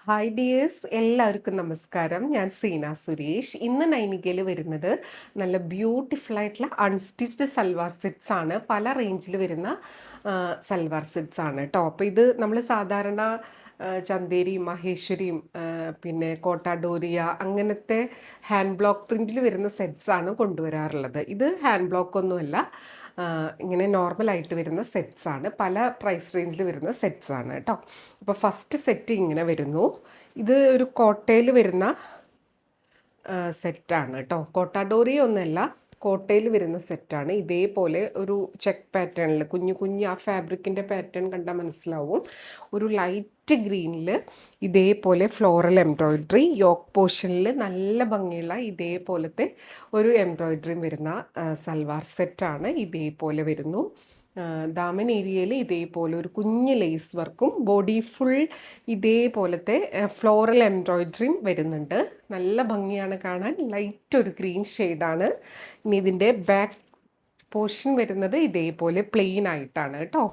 Hi dears, എല്ലാവർക്കും നമസ്കാരം. ഞാൻ സീന സുരേഷ്. ഇന്ന് നൈനികയിൽ വരുന്നത് നല്ല ബ്യൂട്ടിഫുൾ ആയിട്ടുള്ള അൺസ്റ്റിച്ച്ഡ് സൽവാർ സെറ്റ്സ് ആണ്. പല റേഞ്ചിൽ വരുന്ന സൽവാർ സെറ്റ്സ് ആണ് കേട്ടോ. അപ്പോൾ ഇത് നമ്മൾ സാധാരണ ചന്തേരിയും മഹേശ്വരിയും പിന്നെ കോട്ടാഡോരിയ അങ്ങനത്തെ ഹാൻഡ് ബ്ലോക്ക് പ്രിൻറ്റിൽ വരുന്ന സെറ്റ്സ് ആണ് കൊണ്ടുവരാറുള്ളത്. ഇത് ഹാൻഡ് ബ്ലോക്ക് ഒന്നുമല്ല, ഇങ്ങനെ നോർമലായിട്ട് വരുന്ന സെറ്റ്സ് ആണ്. പല പ്രൈസ് റേഞ്ചിൽ വരുന്ന സെറ്റ്സ് ആണ് കേട്ടോ. അപ്പോൾ ഫസ്റ്റ് സെറ്റ് ഇങ്ങനെ വരുന്നു. ഇത് ഒരു കോട്ടയിൽ വരുന്ന സെറ്റാണ് കേട്ടോ. കോട്ടാഡോറിയ ഒന്നല്ല, കോട്ടയിൽ വരുന്ന സെറ്റാണ്. ഇതേപോലെ ഒരു ചെക്ക് പാറ്റേണിൽ കുഞ്ഞു കുഞ്ഞു ആ ഫാബ്രിക്കിൻ്റെ പാറ്റേൺ കണ്ടാൽ മനസ്സിലാവും. ഒരു ലൈറ്റ് ഗ്രീനിൽ ഇതേപോലെ ഫ്ലോറൽ എംബ്രോയിഡറി, യോക്ക് പോർഷനിൽ നല്ല ഭംഗിയുള്ള ഇതേപോലത്തെ ഒരു എംബ്രോയിഡറിയും വരുന്ന സൽവാർ സെറ്റാണ്. ഇതേപോലെ വരുന്നു. ദാമൻ ഏരിയയിൽ ഇതേപോലെ ഒരു കുഞ്ഞ് ലേസ് വർക്കും ബോഡി ഫുൾ ഇതേപോലത്തെ ഫ്ലോറൽ എംബ്രോയിഡറിയും വരുന്നുണ്ട്. നല്ല ഭംഗിയാണ് കാണാൻ. ലൈറ്റ് ഒരു ഗ്രീൻ ഷെയ്ഡാണ്. ഇനി ഇതിൻ്റെ ബാക്ക് പോർഷൻ വരുന്നത് ഇതേപോലെ പ്ലെയിൻ ആയിട്ടാണ് കേട്ടോ.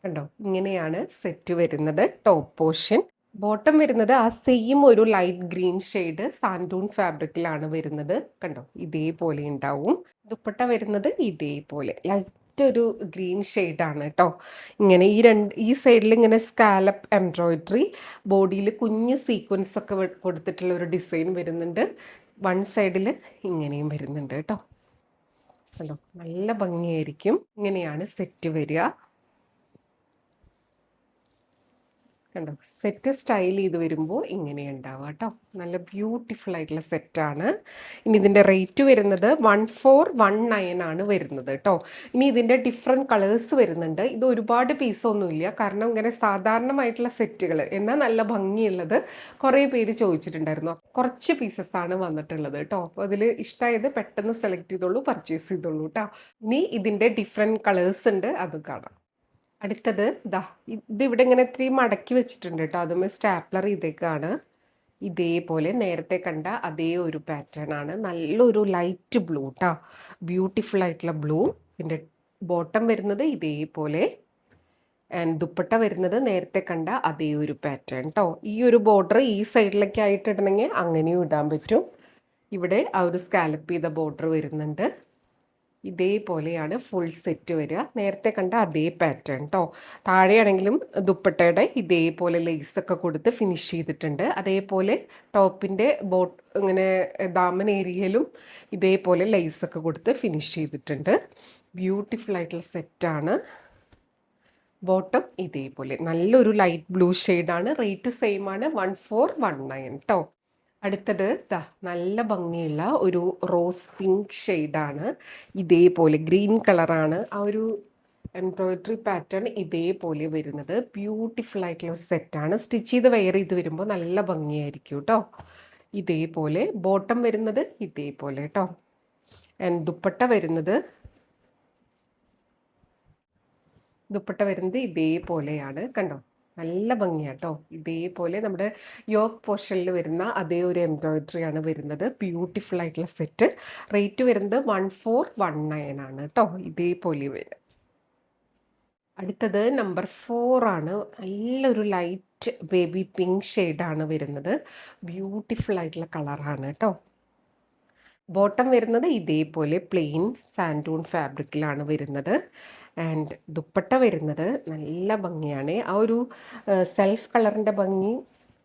കണ്ടോ, ഇങ്ങനെയാണ് സെറ്റ് വരുന്നത്. Top portion. ബോട്ടം വരുന്നത് ആ സെയിം ഒരു ലൈറ്റ് ഗ്രീൻ ഷെയ്ഡ് സാൻഡൂൺ ഫാബ്രിക്കിലാണ് വരുന്നത്. കണ്ടോ, ഇതേപോലെ ഉണ്ടാവും. ദുപ്പട്ട വരുന്നത് ഇതേപോലെ ലൈറ്റ് ഒരു ഗ്രീൻ ഷെയ്ഡാണ് കേട്ടോ. ഇങ്ങനെ ഈ സൈഡിൽ ഇങ്ങനെ സ്കാലപ്പ് എംബ്രോയിഡറി, ബോഡിയിൽ കുഞ്ഞ് സീക്വൻസ് ഒക്കെ കൊടുത്തിട്ടുള്ള ഒരു ഡിസൈൻ വരുന്നുണ്ട്. വൺ സൈഡിൽ ഇങ്ങനെയും വരുന്നുണ്ട് കേട്ടോ. കണ്ടോ, നല്ല ഭംഗിയായിരിക്കും. ഇങ്ങനെയാണ് സെറ്റ് വരിക. കണ്ടോ, സെറ്റ് സ്റ്റൈൽ ചെയ്ത് വരുമ്പോൾ ഇങ്ങനെ ഉണ്ടാവുക കേട്ടോ. നല്ല ബ്യൂട്ടിഫുൾ ആയിട്ടുള്ള സെറ്റാണ്. ഇനി ഇതിൻ്റെ റേറ്റ് വരുന്നത് 1419 ആണ് വരുന്നത് കേട്ടോ. ഇനി ഇതിൻ്റെ ഡിഫറെൻറ്റ് കളേഴ്സ് വരുന്നുണ്ട്. ഇത് ഒരുപാട് പീസൊന്നുമില്ല, കാരണം ഇങ്ങനെ സാധാരണമായിട്ടുള്ള സെറ്റുകൾ എന്നാൽ നല്ല ഭംഗിയുള്ളത് കുറേ പേര് ചോദിച്ചിട്ടുണ്ടായിരുന്നു. കുറച്ച് പീസസ് ആണ് വന്നിട്ടുള്ളത് കേട്ടോ. അപ്പോൾ അതിൽ ഇഷ്ടമായത് പെട്ടെന്ന് സെലക്ട് ചെയ്തോളൂ, പർച്ചേസ് ചെയ്തോളൂ കേട്ടോ. ഇനി ഇതിൻ്റെ ഡിഫറെൻറ്റ് കളേഴ്സ് ഉണ്ട്, അത് കാണാം. അടുത്തത് ഇതിവിടെ ഇങ്ങനെ ഇത്തിരി മടക്കി വെച്ചിട്ടുണ്ട് കേട്ടോ. അതും സ്റ്റാപ്ലർ ചെയ്തേക്കാണ്. ഇതേപോലെ നേരത്തെ കണ്ട അതേ ഒരു പാറ്റേൺ ആണ്. നല്ലൊരു ലൈറ്റ് ബ്ലൂ കേട്ടോ, ബ്യൂട്ടിഫുൾ ആയിട്ടുള്ള ബ്ലൂ. ഇതിൻ്റെ ബോട്ടം വരുന്നത് ഇതേപോലെ, ആൻഡ് ദുപ്പട്ട വരുന്നത് നേരത്തെ കണ്ട അതേ ഒരു പാറ്റേൺ കേട്ടോ. ഈ ഒരു ബോർഡർ ഈ സൈഡിലൊക്കെ ആയിട്ട് ഇടണമെങ്കിൽ അങ്ങനെയും ഇടാൻ പറ്റും. ഇവിടെ ആ ഒരു സ്കാലപ്പ് ചെയ്ത ബോർഡർ വരുന്നുണ്ട്. ഇതേപോലെയാണ് ഫുൾ സെറ്റ് വരിക. നേരത്തെ കണ്ട അതേ പാറ്റേൺ കേട്ടോ. താഴെയാണെങ്കിലും ദുപ്പട്ടയുടെ ഇതേപോലെ ലേസൊക്കെ കൊടുത്ത് ഫിനിഷ് ചെയ്തിട്ടുണ്ട്. അതേപോലെ ടോപ്പിൻ്റെ ഇങ്ങനെ ദാമൻ ഏരിയയിലും ഇതേപോലെ ലേസൊക്കെ കൊടുത്ത് ഫിനിഷ് ചെയ്തിട്ടുണ്ട്. ബ്യൂട്ടിഫുൾ ആയിട്ടുള്ള സെറ്റാണ്. ബോട്ടം ഇതേപോലെ നല്ലൊരു ലൈറ്റ് ബ്ലൂ ഷെയ്ഡാണ്. റേറ്റ് സെയിം ആണ്, 1419 കേട്ടോ. അടുത്തത് നല്ല ഭംഗിയുള്ള ഒരു റോസ് പിങ്ക് ഷെയ്ഡാണ്. ഇതേപോലെ ഗ്രീൻ കളറാണ് ആ ഒരു എംബ്രോയിഡറി പാറ്റേൺ ഇതേപോലെ വരുന്നത്. ബ്യൂട്ടിഫുൾ ആയിട്ടുള്ള ഒരു സെറ്റാണ്. സ്റ്റിച്ച് ചെയ്ത് വെയർ ചെയ്ത് വരുമ്പോൾ നല്ല ഭംഗിയായിരിക്കും കേട്ടോ. ഇതേപോലെ ബോട്ടം വരുന്നത് ഇതേപോലെ കേട്ടോ. ആൻഡ് ദുപ്പട്ട വരുന്നത് ഇതേപോലെയാണ്. കണ്ടോ, നല്ല ഭംഗിയാട്ടോ. ഇതേപോലെ നമ്മുടെ യോക്ക് പോർഷനിൽ വരുന്ന അതേ ഒരു എംബ്രോയിഡറി ആണ് വരുന്നത്. ബ്യൂട്ടിഫുൾ ആയിട്ടുള്ള സെറ്റ്. റേറ്റ് വരുന്നത് 1419 ആണ് കേട്ടോ. ഇതേപോലെ വരും. അടുത്തത് നമ്പർ 4 ആണ്. നല്ലൊരു ലൈറ്റ് ബേബി പിങ്ക് ഷെയ്ഡാണ് വരുന്നത്. ബ്യൂട്ടിഫുൾ ആയിട്ടുള്ള കളറാണ് കേട്ടോ. ബോട്ടം വരുന്നത് ഇതേപോലെ പ്ലെയിൻ സാൻഡൂൺ ഫാബ്രിക്കിലാണ് വരുന്നത്. ആൻഡ് ദുപ്പട്ട വരുന്നത് നല്ല ഭംഗിയാണ്. ആ ഒരു സെൽഫ് കളറിൻ്റെ ഭംഗി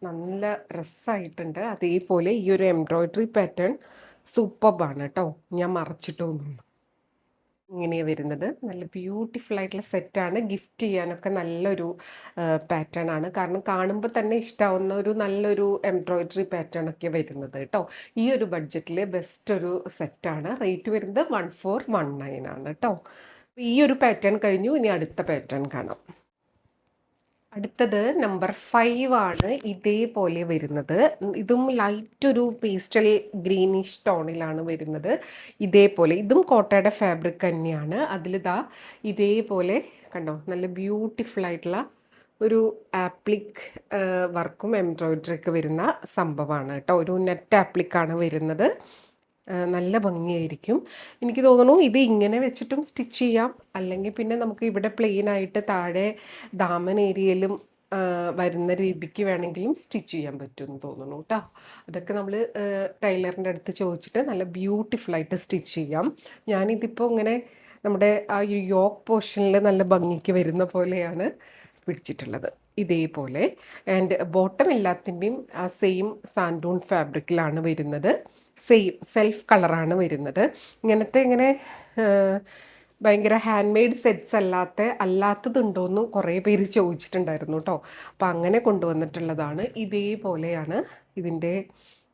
നല്ല രസമായിട്ടുണ്ട്. അതേപോലെ ഈ ഒരു എംബ്രോയിഡറി പാറ്റേൺ സൂപ്പർബാണ് കേട്ടോ. ഞാൻ മറച്ചിട്ടൊന്നും ഇങ്ങനെയാണ് വരുന്നത്. നല്ല ബ്യൂട്ടിഫുൾ ആയിട്ടുള്ള സെറ്റാണ്. ഗിഫ്റ്റ് ചെയ്യാനൊക്കെ നല്ലൊരു പാറ്റേൺ ആണ്, കാരണം കാണുമ്പോൾ തന്നെ ഇഷ്ടമാവുന്ന ഒരു നല്ലൊരു എംബ്രോയിഡറി പാറ്റേൺ ഒക്കെ വരുന്നത് കേട്ടോ. ഈ ഒരു ബഡ്ജറ്റിൽ ബെസ്റ്റ് ഒരു സെറ്റാണ്. റേറ്റ് വരുന്നത് 1419 ആണ് കേട്ടോ. ഈ ഒരു പാറ്റേൺ കഴിഞ്ഞു. ഇനി അടുത്ത പാറ്റേൺ കാണാം. അടുത്തത് നമ്പർ 5 ആണ്. ഇതേപോലെ വരുന്നത്. ഇതും ലൈറ്റ് ഒരു പേസ്റ്റൽ ഗ്രീനിഷ് ടോണിലാണ് വരുന്നത്. ഇതേപോലെ ഇതും കോട്ടയുടെ ഫാബ്രിക് തന്നെയാണ്. അതിലിതാ ഇതേപോലെ കണ്ടോ, നല്ല ബ്യൂട്ടിഫുൾ ആയിട്ടുള്ള ഒരു ആപ്ലിക് വർക്കും എംബ്രോയിഡറി ഒക്കെ വരുന്ന സംഭവമാണ് കേട്ടോ. ഒരു നെറ്റ് ആപ്ലിക്കാണ് വരുന്നത്. നല്ല ഭംഗിയായിരിക്കും. എനിക്ക് തോന്നുന്നു ഇത് ഇങ്ങനെ വെച്ചിട്ടും സ്റ്റിച്ച് ചെയ്യാം, അല്ലെങ്കിൽ പിന്നെ നമുക്ക് ഇവിടെ പ്ലെയിൻ ആയിട്ട് താഴെ ദാമൻ ഏരിയയിലും വരുന്ന രീതിക്ക് വേണമെങ്കിലും സ്റ്റിച്ച് ചെയ്യാൻ പറ്റുമെന്ന് തോന്നുന്നു കേട്ടോ. അതൊക്കെ നമ്മൾ ടൈലറിൻ്റെ അടുത്ത് ചോദിച്ചിട്ട് നല്ല ബ്യൂട്ടിഫുള്ളായിട്ട് സ്റ്റിച്ച് ചെയ്യാം. ഞാനിതിപ്പോൾ ഇങ്ങനെ നമ്മുടെ ആ ഒരു യോക്ക് പോർഷനിൽ നല്ല ഭംഗിക്ക് വരുന്ന പോലെയാണ് പിടിച്ചിട്ടുള്ളത്, ഇതേപോലെ. ആൻഡ് ബോട്ടം എല്ലാത്തിൻ്റെയും ആ സെയിം സാൻഡൂൺ ഫാബ്രിക്കിലാണ് വരുന്നത്, സെയിം സെൽഫ് കളറാണ് വരുന്നത്. ഇങ്ങനത്തെ ഇങ്ങനെ ഭയങ്കര ഹാൻഡ് മെയ്ഡ് സെറ്റ്സ് അല്ലാത്തതുണ്ടോയെന്ന് കുറേ പേര് ചോദിച്ചിട്ടുണ്ടായിരുന്നു കേട്ടോ. അപ്പോൾ അങ്ങനെ കൊണ്ടുവന്നിട്ടുള്ളതാണ്. ഇതേപോലെയാണ് ഇതിൻ്റെ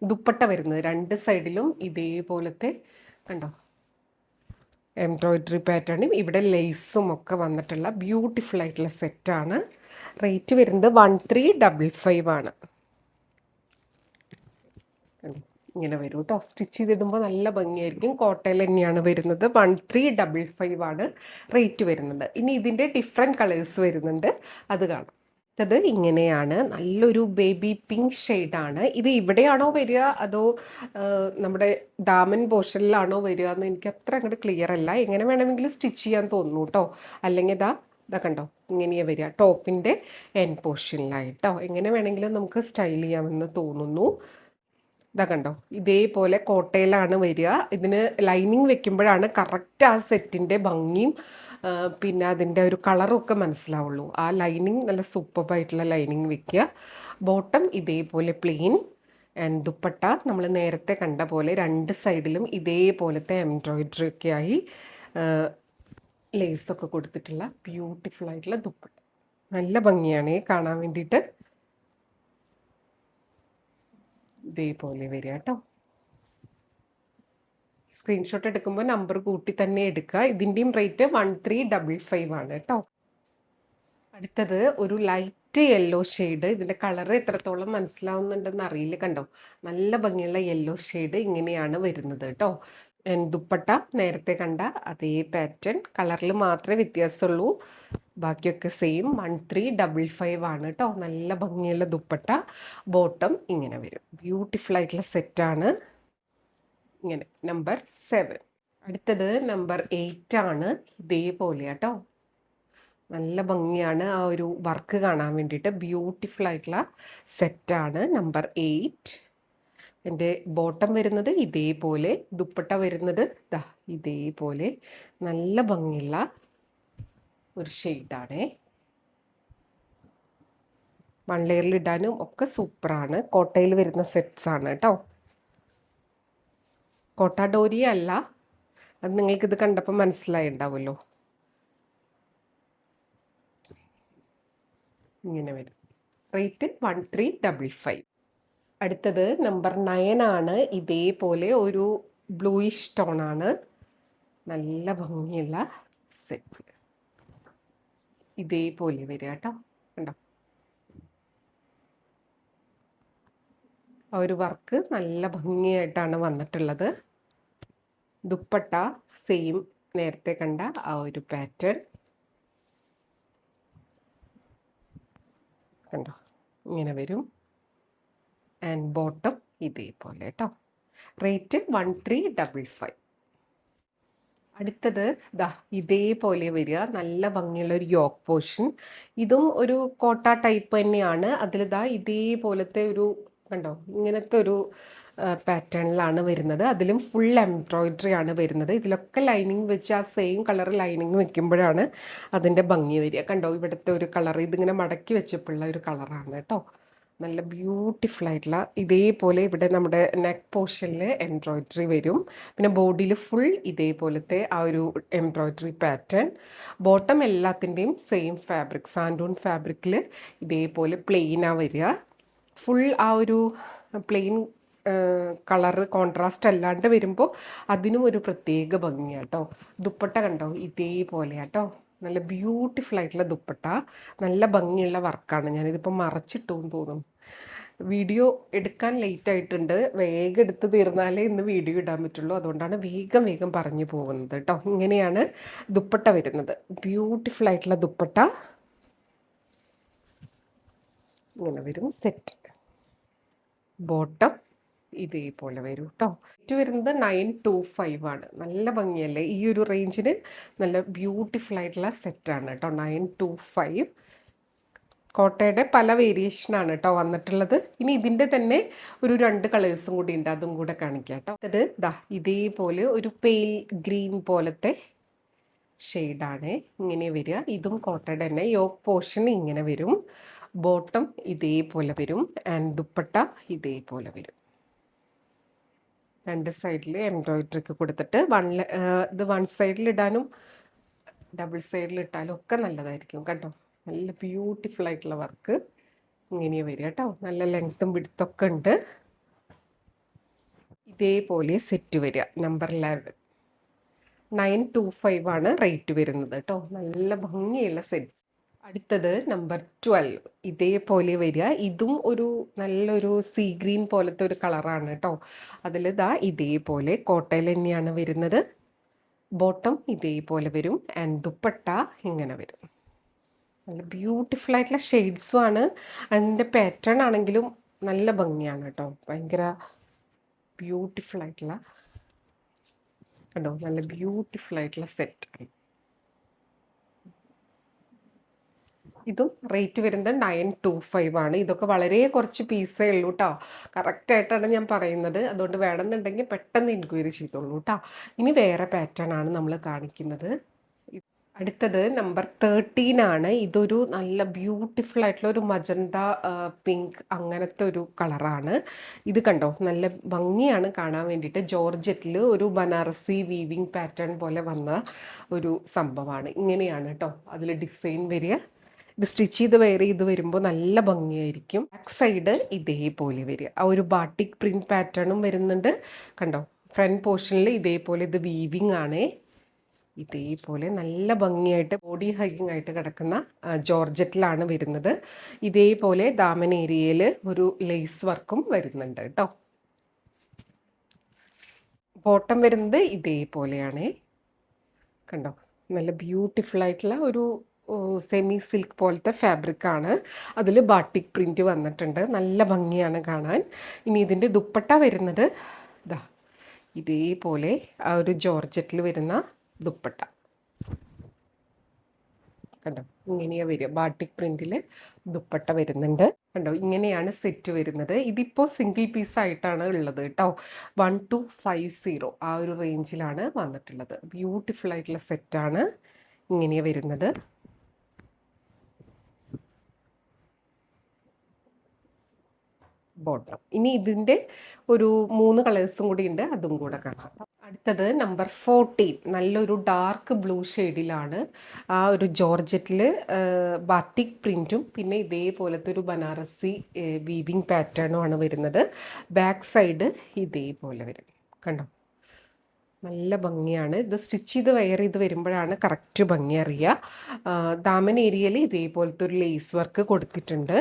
ദുപ്പട്ട വരുന്നത്. രണ്ട് സൈഡിലും ഇതേപോലത്തെ കണ്ടോ എംബ്രോയ്ഡറി പാറ്റേണും ഇവിടെ ലേസും ഒക്കെ വന്നിട്ടുള്ള ബ്യൂട്ടിഫുൾ ആയിട്ടുള്ള സെറ്റാണ്. റേറ്റ് വരുന്നത് 1355 ആണ്. ഇങ്ങനെ വരും കേട്ടോ. സ്റ്റിച്ച് ചെയ്തിടുമ്പോൾ നല്ല ഭംഗിയായിരിക്കും. കോട്ടയിൽ തന്നെയാണ് വരുന്നത്. 1355 ആണ് റേറ്റ് വരുന്നത്. ഇനി ഇതിൻ്റെ ഡിഫറെൻറ്റ് കളേഴ്സ് വരുന്നുണ്ട്, അത് കാണാം. ഇത് ഇങ്ങനെയാണ്, നല്ലൊരു ബേബി പിങ്ക് ഷെയ്ഡാണ്. ഇത് ഇവിടെയാണോ വരിക അതോ നമ്മുടെ ദാമൻ പോർഷനിലാണോ വരിക എന്ന് എനിക്ക് അത്ര അങ്ങോട്ട് ക്ലിയർ അല്ല. എങ്ങനെ വേണമെങ്കിലും സ്റ്റിച്ച് ചെയ്യാൻ തോന്നുന്നു കേട്ടോ. അല്ലെങ്കിൽ ഇതാ കണ്ടോ ഇങ്ങനെയാണ് വരിക, ടോപ്പിൻ്റെ എൻ പോർഷനിലായിട്ടോ. എങ്ങനെ വേണമെങ്കിലും നമുക്ക് സ്റ്റൈൽ ചെയ്യാമെന്ന് തോന്നുന്നു. ഇതാ കണ്ടോ ഇതേപോലെ കോട്ടയിലാണ് വരിക. ഇതിന് ലൈനിങ് വെക്കുമ്പോഴാണ് കറക്റ്റ് ആ സെറ്റിൻ്റെ ഭംഗിയും പിന്നെ അതിൻ്റെ ഒരു കളറും ഒക്കെ മനസ്സിലാവുള്ളൂ. ആ ലൈനിങ് നല്ല സൂപ്പറായിട്ടുള്ള ലൈനിങ് വെക്കുക. ബോട്ടം ഇതേപോലെ പ്ലെയിൻ ആൻഡ് ദുപ്പട്ട നമ്മൾ നേരത്തെ കണ്ട പോലെ രണ്ട് സൈഡിലും ഇതേപോലത്തെ എംബ്രോയിഡറി ഒക്കെ ആയി ലേസൊക്കെ കൊടുത്തിട്ടുള്ള ബ്യൂട്ടിഫുൾ ആയിട്ടുള്ള ദുപ്പട്ട. നല്ല ഭംഗിയാണ് കാണാൻ വേണ്ടിയിട്ട്. ഇതേപോലെ വരിക കേട്ടോ. സ്ക്രീൻഷോട്ട് എടുക്കുമ്പോൾ നമ്പർ കൂട്ടി തന്നെ എടുക്കുക. ഇതിൻ്റെയും റേറ്റ് 1355 ആണ് കേട്ടോ. അടുത്തത് ഒരു ലൈറ്റ് യെല്ലോ ഷെയ്ഡ്. ഇതിൻ്റെ കളറ് എത്രത്തോളം മനസ്സിലാവുന്നുണ്ടെന്ന് അറിയില്ല. കണ്ടോ നല്ല ഭംഗിയുള്ള യെല്ലോ ഷെയ്ഡ് ഇങ്ങനെയാണ് വരുന്നത് കേട്ടോ. ദുപ്പട്ട നേരത്തെ കണ്ട അതേ പാറ്റേൺ, കളറിൽ മാത്രമേ വ്യത്യാസമുള്ളൂ, ബാക്കിയൊക്കെ സെയിം. 1355 ആണ് കേട്ടോ. നല്ല ഭംഗിയുള്ള ദുപ്പട്ട. ബോട്ടം ഇങ്ങനെ വരും. ബ്യൂട്ടിഫുൾ ആയിട്ടുള്ള സെറ്റാണ്. ഇങ്ങനെ നമ്പർ 7. അടുത്തത് നമ്പർ 8 ആണ്. ഇതേപോലെ കേട്ടോ. നല്ല ഭംഗിയാണ് ആ ഒരു വർക്ക് കാണാൻ വേണ്ടിയിട്ട്. ബ്യൂട്ടിഫുൾ ആയിട്ടുള്ള സെറ്റാണ് നമ്പർ 8. എൻ്റെ ബോട്ടം വരുന്നത് ഇതേപോലെ, ദുപ്പട്ട വരുന്നത് ഇതേപോലെ. നല്ല ഭംഗിയുള്ള ഒരു ഷെയ്ഡാണേ. വൺ ലെയറിൽ ഇടാനും ഒക്കെ സൂപ്പറാണ്. കോട്ടയിൽ വരുന്ന സെറ്റ്സ് ആണ് കേട്ടോ. കോട്ട ഡോരി അല്ല, അത് നിങ്ങൾക്കിത് കണ്ടപ്പോൾ മനസ്സിലായിണ്ടാവുമല്ലോ. ഇങ്ങനെ വരും. റേറ്റ് 1355. അടുത്തത് നമ്പർ 9 ആണ്. ഇതേപോലെ ഒരു ബ്ലൂയിഷ് ടോണാണ്. നല്ല ഭംഗിയുള്ള സെറ്റ് ഇതേപോലെ വരിക കേട്ടോ. കണ്ടോ ആ ഒരു വർക്ക് നല്ല ഭംഗിയായിട്ടാണ് വന്നിട്ടുള്ളത്. ദുപ്പട്ട സെയിം നേരത്തെ കണ്ട ആ ഒരു പാറ്റേൺ കണ്ടോ ഇങ്ങനെ വരും. ആൻഡ് ബോട്ടം ഇതേപോലെ കേട്ടോ. റേറ്റ് 1355. അടുത്തത് ഇതേപോലെ വരിക. നല്ല ഭംഗിയുള്ള ഒരു യോക്ക് പോർഷൻ. ഇതും ഒരു കോട്ട ടൈപ്പ് തന്നെയാണ്. അതിൽ ഇതേപോലത്തെ ഒരു കണ്ടോ ഇങ്ങനത്തെ ഒരു പാറ്റേണിലാണ് വരുന്നത്. അതിലും ഫുൾ എംബ്രോയിഡറി ആണ് വരുന്നത്. ഇതിലൊക്കെ ലൈനിങ് വെച്ച് ആ സെയിം കളർ ലൈനിങ് വെക്കുമ്പോഴാണ് അതിൻ്റെ ഭംഗി വരിക. കണ്ടോ ഇവിടുത്തെ ഒരു കളർ ഇതിങ്ങനെ മടക്കി വെച്ചപ്പോഴുള്ള ഒരു കളറാണ് കേട്ടോ. നല്ല ബ്യൂട്ടിഫുൾ ആയിട്ടുള്ള ഇതേപോലെ ഇവിടെ നമ്മുടെ നെക്ക് പോർഷനിൽ എംബ്രോയിഡറി വരും. പിന്നെ ബോഡിയിൽ ഫുൾ ഇതേപോലത്തെ ആ ഒരു എംബ്രോയിഡറി പാറ്റേൺ. ബോട്ടം എല്ലാത്തിൻ്റെയും സെയിം ഫാബ്രിക്, സാൻഡൂൺ ഫാബ്രിക്കിൽ ഇതേപോലെ പ്ലെയിനാണ് വരിക. ഫുൾ ആ ഒരു പ്ലെയിൻ കളറ് കോൺട്രാസ്റ്റ് അല്ലാണ്ട് വരുമ്പോൾ അതിനും ഒരു പ്രത്യേക ഭംഗിയാണ് കേട്ടോ. ദുപ്പട്ട കണ്ടോ ഇതേപോലെ കേട്ടോ. നല്ല ബ്യൂട്ടിഫുൾ ആയിട്ടുള്ള ദുപ്പട്ട, നല്ല ഭംഗിയുള്ള വർക്കാണ്. ഞാനിതിപ്പോൾ മറച്ചിട്ടു എന്ന് തോന്നുന്നു. വീഡിയോ എടുക്കാൻ ലേറ്റ് ആയിട്ടുണ്ട്. വേഗം എടുത്ത് തീർന്നാലേ ഇന്ന് വീഡിയോ ഇടാൻ പറ്റുള്ളൂ. അതുകൊണ്ടാണ് വേഗം വേഗം പറഞ്ഞു പോകുന്നത് കേട്ടോ. ഇങ്ങനെയാണ് ദുപ്പട്ട വരുന്നത്. ബ്യൂട്ടിഫുൾ ആയിട്ടുള്ള ദുപ്പട്ട ഇങ്ങനെ വരും സെറ്റ്. ബോട്ടം ഇതേപോലെ വരും കേട്ടോ. റേറ്റ് വരുന്നത് 925 ആണ്. നല്ല ഭംഗിയല്ലേ ഈ ഒരു റേഞ്ചിന്. നല്ല ബ്യൂട്ടിഫുൾ ആയിട്ടുള്ള സെറ്റാണ് കേട്ടോ. 925. കോട്ടയുടെ പല വേരിയേഷനാണ് കേട്ടോ വന്നിട്ടുള്ളത്. ഇനി ഇതിൻ്റെ തന്നെ ഒരു 2 കളേഴ്സും കൂടി ഉണ്ട്, അതും കൂടെ കാണിക്കാം കേട്ടോ. അത് ദാ ഇതേപോലെ ഒരു പെയിൽ ഗ്രീൻ പോലത്തെ ഷെയ്ഡാണ് ഇങ്ങനെ വരിക. ഇതും കോട്ടയുടെ തന്നെ. യോക്ക് പോർഷൻ ഇങ്ങനെ വരും, ബോട്ടം ഇതേപോലെ വരും, ആൻഡ് ദുപ്പട്ട ഇതേപോലെ വരും. 2 സൈഡിൽ എംബ്രോയിഡറിക്ക് കൊടുത്തിട്ട് ഇത് 1 സൈഡിൽ ഇടാനും ഡബിൾ സൈഡിൽ ഇട്ടാലും ഒക്കെ നല്ലതായിരിക്കും കേട്ടോ. നല്ല ബ്യൂട്ടിഫുൾ ആയിട്ടുള്ള വർക്ക് ഇങ്ങനെ വരിക കേട്ടോ. നല്ല ലെങ്ത്തും വിഡ്ത്തൊക്കെ ഉണ്ട്. ഇതേപോലെ സെറ്റ് വരിക. നമ്പർ 11 925 ആണ് റേറ്റ് വരുന്നത് കേട്ടോ. നല്ല ഭംഗിയുള്ള സെറ്റ്. അടുത്തത് നമ്പർ 12 ഇതേപോലെ വരിക. ഇതും ഒരു നല്ലൊരു സീ ഗ്രീൻ പോലത്തെ ഒരു കളറാണ് കേട്ടോ. അതിൽ ഇതേപോലെ കോട്ടയിൽ തന്നെയാണ് വരുന്നത്. ബോട്ടം ഇതേപോലെ വരും, ആൻഡ് ദുപ്പട്ട ഇങ്ങനെ വരും. നല്ല ബ്യൂട്ടിഫുൾ ആയിട്ടുള്ള ഷെയ്ഡ്സും ആണ്. അതിൻ്റെ പാറ്റേൺ ആണെങ്കിലും നല്ല ഭംഗിയാണ് കേട്ടോ. ഭയങ്കര ബ്യൂട്ടിഫുൾ ആയിട്ടുള്ള കണ്ടോ, നല്ല ബ്യൂട്ടിഫുൾ ആയിട്ടുള്ള സെറ്റ്. ഇതും റേറ്റ് വരുന്നത് 925 ആണ്. ഇതൊക്കെ വളരെ കുറച്ച് പീസേ ഉള്ളൂ കേട്ടോ. കറക്റ്റായിട്ടാണ് ഞാൻ പറയുന്നത്. അതുകൊണ്ട് വേണമെന്നുണ്ടെങ്കിൽ പെട്ടെന്ന് എൻക്വയറി ചെയ്തോളൂ കേട്ടോ. ഇനി വേറെ പാറ്റേൺ ആണ് നമ്മൾ കാണിക്കുന്നത്. അടുത്തത് നമ്പർ 13 ആണ്. ഇതൊരു നല്ല ബ്യൂട്ടിഫുൾ ആയിട്ടുള്ള ഒരു മജന്ത പിങ്ക് അങ്ങനത്തെ ഒരു കളറാണ്. ഇത് കണ്ടോ, നല്ല ഭംഗിയാണ് കാണാൻ വേണ്ടിയിട്ട്. ജോർജറ്റിൽ ഒരു ബനാറസി വീവിങ് പാറ്റേൺ പോലെ വന്ന ഒരു സംഭവമാണ്. ഇങ്ങനെയാണ് കേട്ടോ അതിൽ ഡിസൈൻ വരിക. ഇത് സ്റ്റിച്ച് ചെയ്ത് വെയർ ചെയ്ത് വരുമ്പോൾ നല്ല ഭംഗിയായിരിക്കും. ബാക്ക് സൈഡ് ഇതേപോലെ വരിക. ആ ഒരു ബാട്ടിക് പ്രിന്റ് പാറ്റേണും വരുന്നുണ്ട് കണ്ടോ. ഫ്രണ്ട് പോർഷനിൽ ഇതേപോലെ ഇത് വീവിങ് ആണ്. ഇതേപോലെ നല്ല ഭംഗിയായിട്ട് ബോഡി ഹൈക്കിംഗ് ആയിട്ട് കിടക്കുന്ന ജോർജറ്റിലാണ് വരുന്നത്. ഇതേപോലെ ദാമൻ ഏരിയയിൽ ഒരു ലേസ് വർക്കും വരുന്നുണ്ട് കേട്ടോ. ബോട്ടം വരുന്നത് ഇതേപോലെയാണ് കണ്ടോ. നല്ല ബ്യൂട്ടിഫുൾ ആയിട്ടുള്ള ഒരു സെമി സിൽക്ക് പോലത്തെ ഫാബ്രിക് ആണ്. അതിൽ ബാട്ടിക് പ്രിന്റ് വന്നിട്ടുണ്ട്. നല്ല ഭംഗിയാണ് കാണാൻ. ഇനി ഇതിൻ്റെ ദുപ്പട്ട വരുന്നത് ഇതേപോലെ ആ ഒരു ജോർജറ്റിൽ വരുന്ന ദുപ്പട്ട കണ്ടോ. ഇങ്ങനെയാണ് വരിക. ബാട്ടിക് പ്രിന്റിൽ ദുപ്പട്ട വരുന്നുണ്ട് കണ്ടോ. ഇങ്ങനെയാണ് സെറ്റ് വരുന്നത്. ഇതിപ്പോൾ സിംഗിൾ പീസ് ആയിട്ടാണ് ഉള്ളത് കേട്ടോ. 1250 ആ ഒരു റേഞ്ചിലാണ് വന്നിട്ടുള്ളത്. ബ്യൂട്ടിഫുൾ ആയിട്ടുള്ള സെറ്റാണ്. ഇങ്ങനെയാണ് വരുന്നത്. ബോട്ടം. ഇനി ഇതിൻ്റെ ഒരു 3 കളേഴ്സും കൂടി ഉണ്ട്, അതും കൂടെ കാണാം. അടുത്തത് നമ്പർ 14 നല്ലൊരു ഡാർക്ക് ബ്ലൂ ഷെയ്ഡിലാണ്. ആ ഒരു ജോർജറ്റിൽ ബാറ്റിക് പ്രിൻറ്റും പിന്നെ ഇതേപോലത്തെ ഒരു ബനാറസി വീവിങ് പാറ്റേണുമാണ് വരുന്നത്. ബാക്ക് സൈഡ് ഇതേപോലെ വരും കണ്ടോ. നല്ല ഭംഗിയാണ്. ഇത് സ്റ്റിച്ച് ചെയ്ത് വെയർ ചെയ്ത് വരുമ്പോഴാണ് കറക്റ്റ് ഭംഗി അറിയുക. ദാമൻ ഏരിയയിൽ ഇതേപോലത്തെ ഒരു ലേസ് വർക്ക് കൊടുത്തിട്ടുണ്ട്.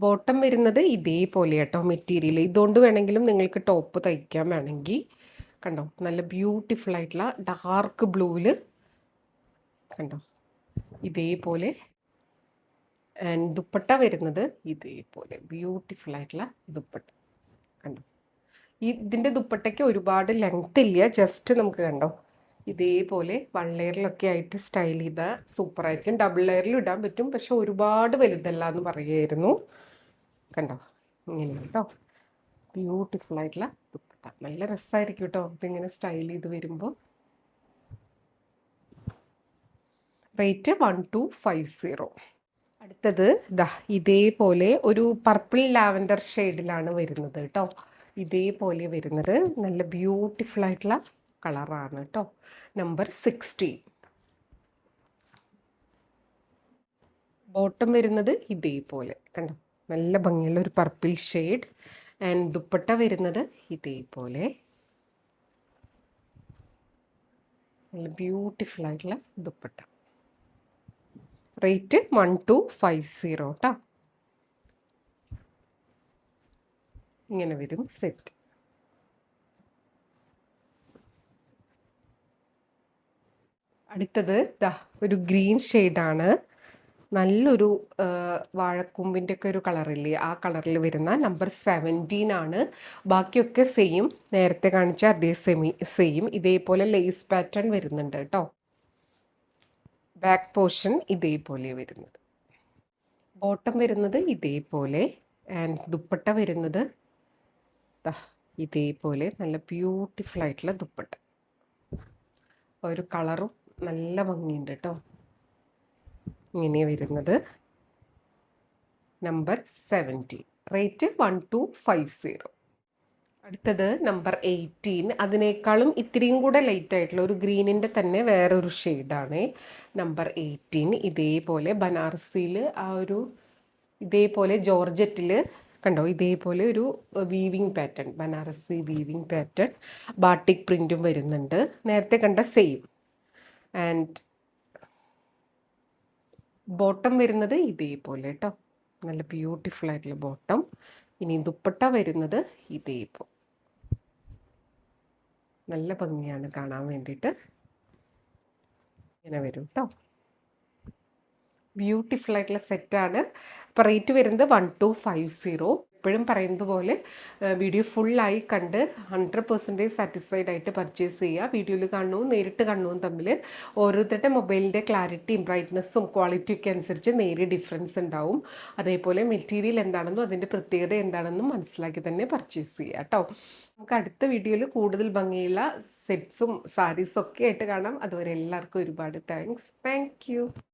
ബോട്ടം വരുന്നത് ഇതേപോലെ കേട്ടോ മെറ്റീരിയൽ. ഇതുകൊണ്ട് വേണമെങ്കിലും നിങ്ങൾക്ക് ടോപ്പ് തയ്ക്കാൻ വേണമെങ്കിൽ കണ്ടോ. നല്ല ബ്യൂട്ടിഫുൾ ആയിട്ടുള്ള ഡാർക്ക് ബ്ലൂവിൽ കണ്ടോ ഇതേപോലെ. ആൻഡ് ദുപ്പട്ട വരുന്നത് ഇതേപോലെ ബ്യൂട്ടിഫുൾ ആയിട്ടുള്ള ദുപ്പട്ട കണ്ടോ. ഇതിൻ്റെ ദുപ്പട്ടയ്ക്ക് ഒരുപാട് ലെങ്ത് ഇല്ല, ജസ്റ്റ് നമുക്ക് കണ്ടോ ഇതേപോലെ 1 ലെയറിലൊക്കെ ആയിട്ട് സ്റ്റൈൽ ചെയ്താൽ സൂപ്പറായിരിക്കും. ഡബിൾ ലെയറിലും ഇടാൻ പറ്റും, പക്ഷെ ഒരുപാട് വലുതല്ല എന്ന് പറയുമായിരുന്നു കണ്ടോ. ഇങ്ങനെ കേട്ടോ ബ്യൂട്ടിഫുൾ ആയിട്ടുള്ള ദുപ്പട്ട. നല്ല രസമായിരിക്കും കേട്ടോ ഇതിങ്ങനെ സ്റ്റൈൽ ചെയ്ത് വരുമ്പോൾ. റേറ്റ് 1250. അടുത്തത് ഇതേപോലെ ഒരു പർപ്പിൾ ലാവൻഡർ ഷെയ്ഡിലാണ് വരുന്നത് കേട്ടോ. ഇതേപോലെ വരുന്നത് നല്ല ബ്യൂട്ടിഫുൾ ആയിട്ടുള്ള കളറാണ് കേട്ടോ. നമ്പർ 16. ബോട്ടം വരുന്നത് ഇതേപോലെ കണ്ടോ. നല്ല ഭംഗിയുള്ള ഒരു പർപ്പിൾ ഷെയ്ഡ്. ആൻഡ് ദുപ്പട്ട വരുന്നത് ഇതേപോലെ നല്ല ബ്യൂട്ടിഫുൾ ആയിട്ടുള്ള ദുപ്പട്ട. റേറ്റ് 1250 കേട്ടോ. ഇങ്ങനെ വരും സെറ്റ്. അടുത്തത് ഒരു ഗ്രീൻ ഷെയ്ഡാണ്. നല്ലൊരു വാഴക്കൂമ്പിൻ്റെ ഒക്കെ ഒരു കളറില്ലേ, ആ കളറിൽ വരുന്ന നമ്പർ 17 ആണ്. ബാക്കിയൊക്കെ സെയിം, നേരത്തെ കാണിച്ച അതേ സെയിം. ഇതേപോലെ ലേസ് പാറ്റേൺ വരുന്നുണ്ട് കേട്ടോ. ബാക്ക് പോർഷൻ ഇതേപോലെ വരുന്നത്. ബോട്ടം വരുന്നത് ഇതേപോലെ ആൻഡ് ദുപ്പട്ട വരുന്നത് ദാ ഇതേപോലെ നല്ല ബ്യൂട്ടിഫുൾ ആയിട്ടുള്ള ദുപ്പട്ട. ഒരു കളറും നല്ല ഭംഗിയുണ്ട് കേട്ടോ. ഇങ്ങനെ വരുന്നത് നമ്പർ 70, റേറ്റ് 1250. അടുത്തത് നമ്പർ 18, അതിനേക്കാളും ഇത്തിരിയും കൂടെ ലൈറ്റ് ആയിട്ടുള്ള ഒരു ഗ്രീനിൻ്റെ തന്നെ വേറൊരു ഷെയ്ഡാണ് നമ്പർ 18. ഇതേപോലെ ബനാറസിയിൽ ആ ഒരു ഇതേപോലെ ജോർജറ്റിൽ കണ്ടോ, ഇതേപോലെ ഒരു weaving pattern, Banarasi weaving pattern, batik പ്രിൻറ്റും വരുന്നുണ്ട്. നേരത്തെ കണ്ട സെയിം. ആൻഡ് ബോട്ടം വരുന്നത് ഇതേപോലെ കേട്ടോ, നല്ല ബ്യൂട്ടിഫുൾ ആയിട്ടുള്ള ബോട്ടം. ഇനി ദുപ്പട്ട വരുന്നത് ഇതേപോലെ നല്ല ഭംഗിയാണ് കാണാൻ വേണ്ടിയിട്ട്. ഇങ്ങനെ വരും കേട്ടോ, ബ്യൂട്ടിഫുൾ ആയിട്ടുള്ള സെറ്റാണ്. അപ്പോൾ റേറ്റ് വരുന്നത് 1250. എപ്പോഴും പറയുന്നത് പോലെ വീഡിയോ ഫുള്ളായി കണ്ട് 100% സാറ്റിസ്ഫൈഡ് ആയിട്ട് പർച്ചേസ് ചെയ്യുക. വീഡിയോയിൽ കാണുന്നതും നേരിട്ട് കാണുന്നതും തമ്മിൽ ഓരോരുത്തരുടെ മൊബൈലിൻ്റെ ക്ലാരിറ്റിയും ബ്രൈറ്റ്നസ്സും ക്വാളിറ്റിയും ഒക്കെ അനുസരിച്ച് നേരിയ ഡിഫറൻസ് ഉണ്ടാവും. അതേപോലെ മെറ്റീരിയൽ എന്താണെന്നും അതിൻ്റെ പ്രത്യേകത എന്താണെന്നും മനസ്സിലാക്കി തന്നെ പർച്ചേസ് ചെയ്യുക കേട്ടോ. നമുക്ക് അടുത്ത വീഡിയോയിൽ കൂടുതൽ ഭംഗിയുള്ള സെറ്റ്സും സാരീസും ഒക്കെ ആയിട്ട് കാണാം. അതുവരെ എല്ലാവർക്കും ഒരുപാട് താങ്ക്സ്. Thank you.